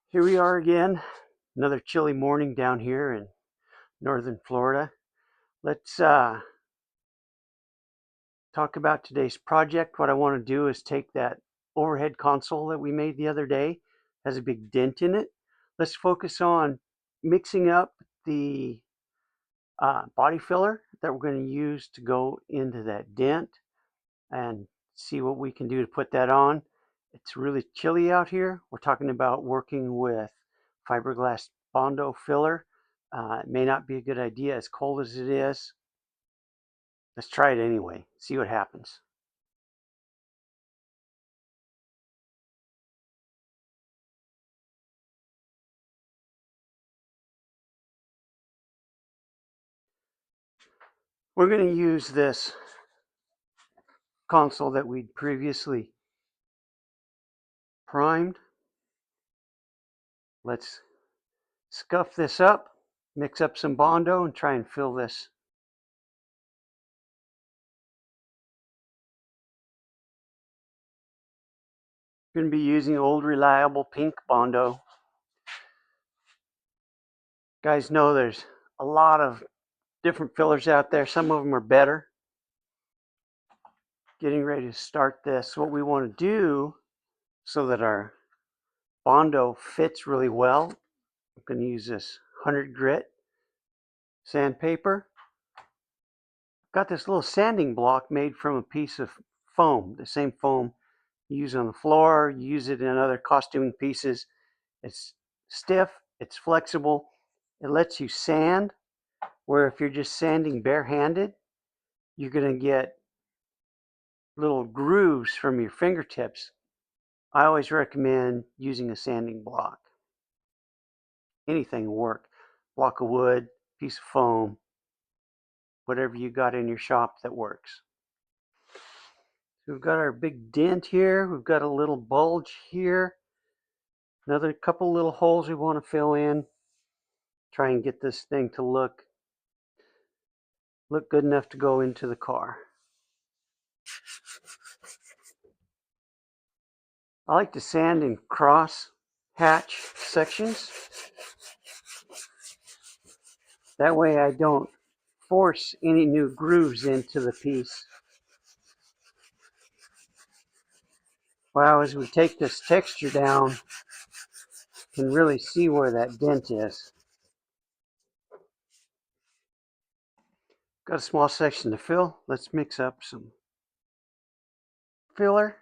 Here we are again, another chilly morning down here in northern Florida. Let's talk about today's project. What I want to do is take that overhead console that we made the other day, it has a big dent in it. Let's focus on mixing up the body filler that we're going to use to go into that dent and see what we can do to put that on. It's really chilly out here. We're talking about working with fiberglass Bondo filler. It may not be a good idea as cold as it is. Let's try it anyway, see what happens. We're going to use this console that we'd previously primed. Let's scuff this up, mix up some Bondo, and try and fill this. We're going to be using old reliable pink Bondo. Guys know there's a lot of different fillers out there. Some of them are better. Getting ready to start this. What we want to do so that our Bondo fits really well, I'm going to use this 100 grit sandpaper. I've got this little sanding block made from a piece of foam, the same foam you use on the floor, you use it in other costuming pieces. It's stiff, it's flexible, it lets you sand, where if you're just sanding barehanded, you're going to get little grooves from your fingertips. I always recommend using a sanding block. Anything will work. Block of wood, piece of foam, whatever you got in your shop that works. So we've got our big dent here. We've got a little bulge here. Another couple little holes we want to fill in. Try and get this thing to look good enough to go into the car. I like to sand in cross hatch sections. That way I don't force any new grooves into the piece. Well, as we take this texture down, you can really see where that dent is. Got a small section to fill. Let's mix up some filler.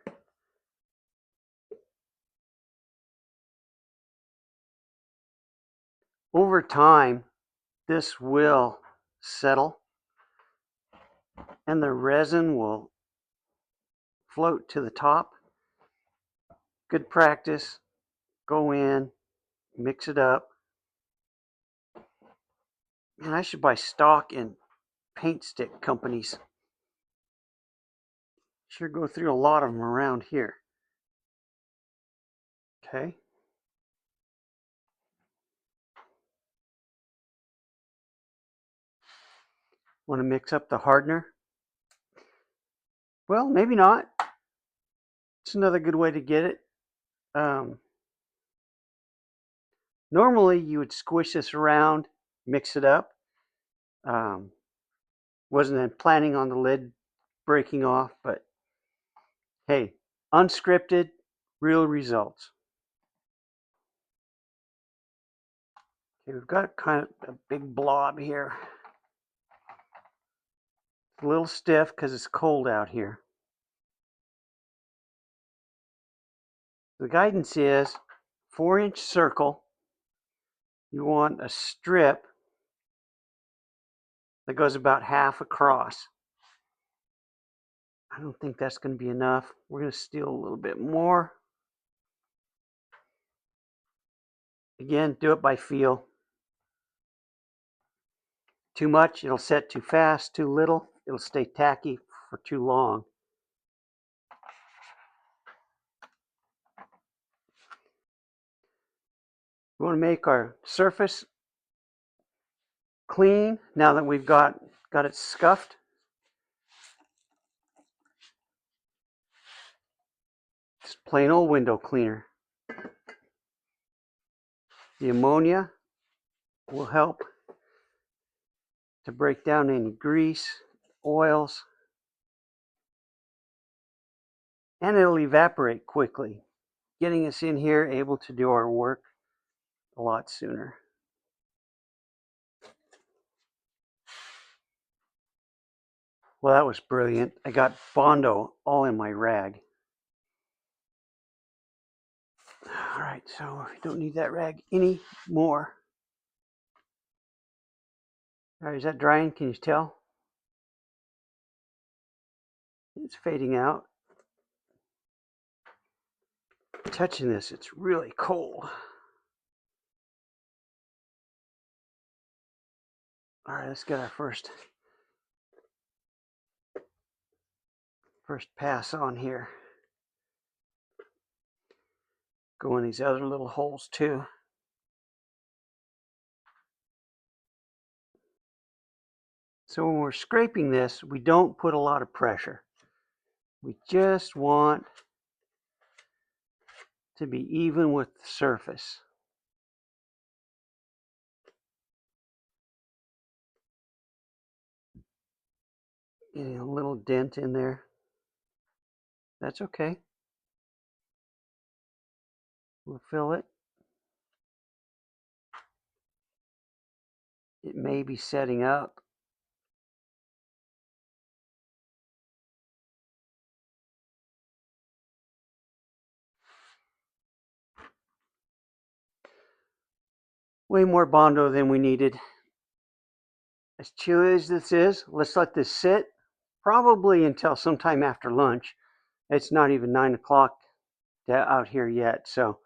Over time, this will settle and the resin will float to the top. Good practice. Go in, mix it up. Man, I should buy stock in paint stick companies. Sure go through a lot of them around here. Okay. Want to mix up the hardener? Well, maybe not. It's another good way to get it. Normally, you would squish this around, mix it up. Wasn't planning on the lid breaking off, but hey, unscripted, real results. Okay, we've got kind of a big blob here. It's a little stiff because it's cold out here. The guidance is 4-inch circle. You want a strip that goes about half across. I don't think that's going to be enough. We're going to steal a little bit more. Again, do it by feel. Too much, it'll set too fast. Too little, it'll stay tacky for too long. We want to make our surface clean now that we've got it scuffed. It's plain old window cleaner. The ammonia will help to break down any grease, oils, and it'll evaporate quickly, getting us in here able to do our work a lot sooner. Well, that was brilliant. I got Bondo all in my rag. All right, so we don't need that rag anymore. All right, is that drying? Can you tell? It's fading out. Touching this, it's really cold. All right, let's get our first pass on here. Go in these other little holes too. So when we're scraping this, we don't put a lot of pressure. We just want to be even with the surface. Getting a little dent in there. That's okay. We'll fill it. It may be setting up. Way more Bondo than we needed. As chilly as this is, let's let this sit probably until sometime after lunch. It's not even 9 o'clock out here yet, so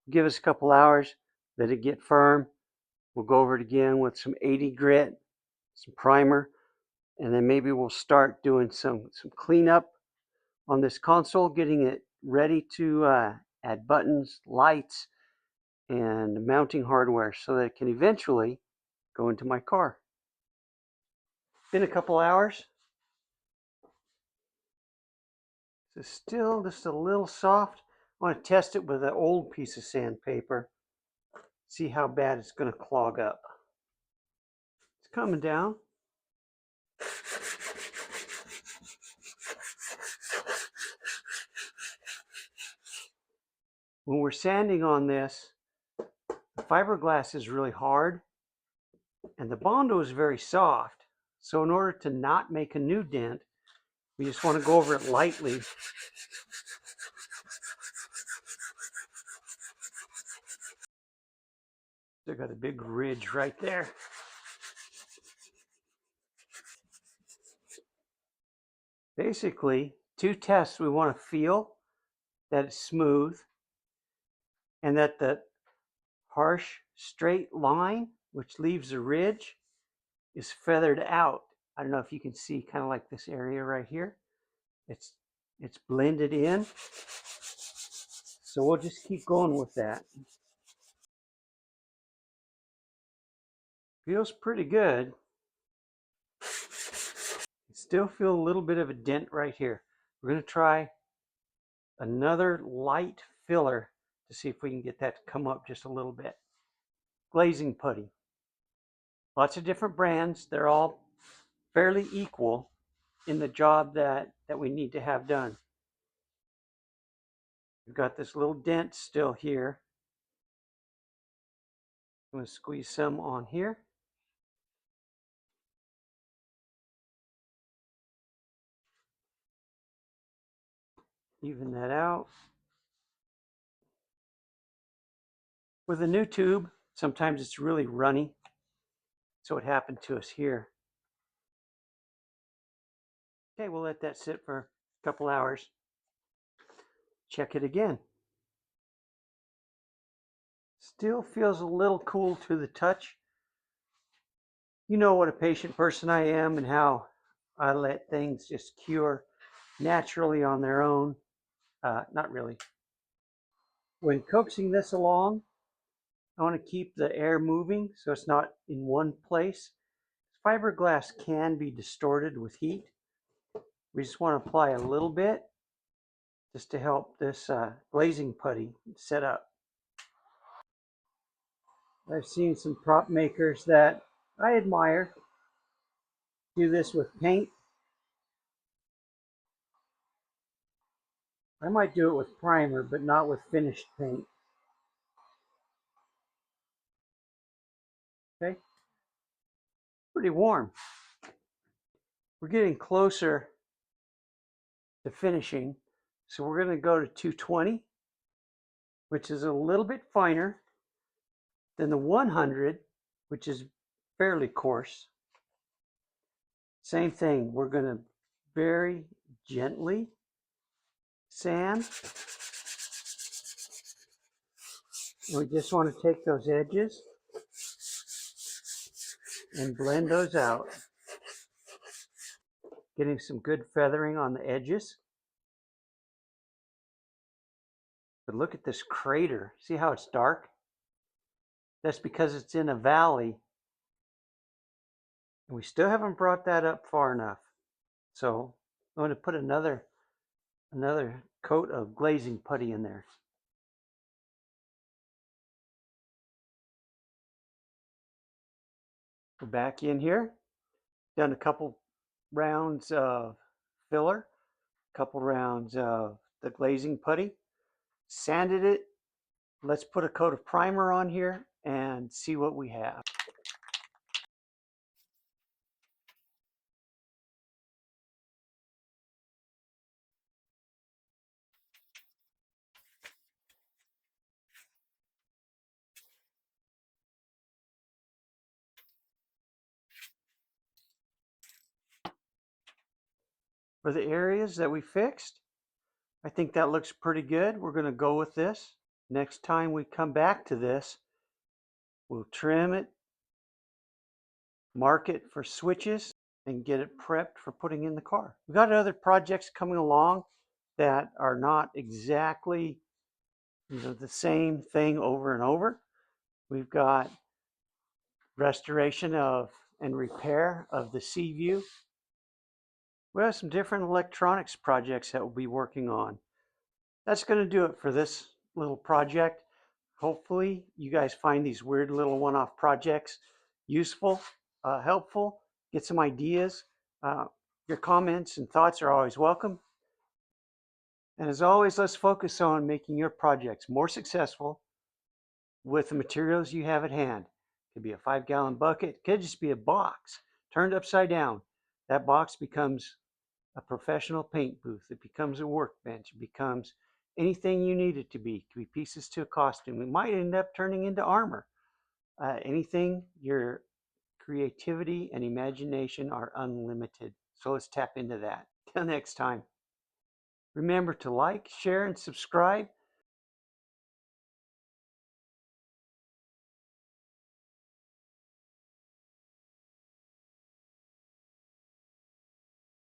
give us a couple hours, let it get firm. We'll go over it again with some 80 grit, some primer, and then maybe we'll start doing some cleanup on this console, getting it ready to add buttons, lights, and mounting hardware so that it can eventually go into my car. Been a couple hours. It's still just a little soft. I want to test it with an old piece of sandpaper. See how bad it's going to clog up. It's coming down. When we're sanding on this, the fiberglass is really hard and the Bondo is very soft. So in order to not make a new dent, we just want to go over it lightly. They've got a big ridge right there. Basically, two tests. We want to feel that it's smooth and that the harsh straight line, which leaves a ridge, is feathered out. I don't know if you can see kind of like this area right here. It's blended in. So we'll just keep going with that. Feels pretty good. Still feel a little bit of a dent right here. We're going to try another light filler to see if we can get that to come up just a little bit. Glazing putty. Lots of different brands. They're all fairly equal in the job that we need to have done. We've got this little dent still here. I'm going to squeeze some on here. Even that out. With a new tube, sometimes it's really runny. So it happened to us here. Okay, we'll let that sit for a couple hours. Check it again. Still feels a little cool to the touch. You know what a patient person I am and how I let things just cure naturally on their own. Not really. When coaxing this along, I want to keep the air moving so it's not in one place. Fiberglass can be distorted with heat. We just want to apply a little bit just to help this glazing putty set up. I've seen some prop makers that I admire do this with paint. I might do it with primer, but not with finished paint. Okay, pretty warm. We're getting closer to finishing, so we're going to go to 220, which is a little bit finer than the 100, which is fairly coarse. Same thing, we're going to very gently sand. And we just want to take those edges and blend those out, getting some good feathering on the edges. But look at this crater. See how it's dark? That's because it's in a valley. And we still haven't brought that up far enough. So I'm going to put another coat of glazing putty in there. Go back in here. Done a couple rounds of filler, a couple rounds of the glazing putty, sanded it. Let's put a coat of primer on here and see what we have. For the areas that we fixed, I think that looks pretty good. We're going to go with this. Next time we come back to this, we'll trim it, mark it for switches, and get it prepped for putting in the car. We've got other projects coming along that are not exactly the same thing over and over. We've got restoration of and repair of the sea view. We have some different electronics projects that we'll be working on. That's going to do it for this little project. Hopefully you guys find these weird little one-off projects useful, helpful, get some ideas. Your comments and thoughts are always welcome. And as always, let's focus on making your projects more successful with the materials you have at hand. It could be a 5-gallon bucket, it could just be a box turned upside down. That box becomes a professional paint booth. It becomes a workbench. It becomes anything you need it to be. It could be pieces to a costume. It might end up turning into armor. Anything, your creativity and imagination are unlimited. So let's tap into that. Till next time. Remember to like, share, and subscribe.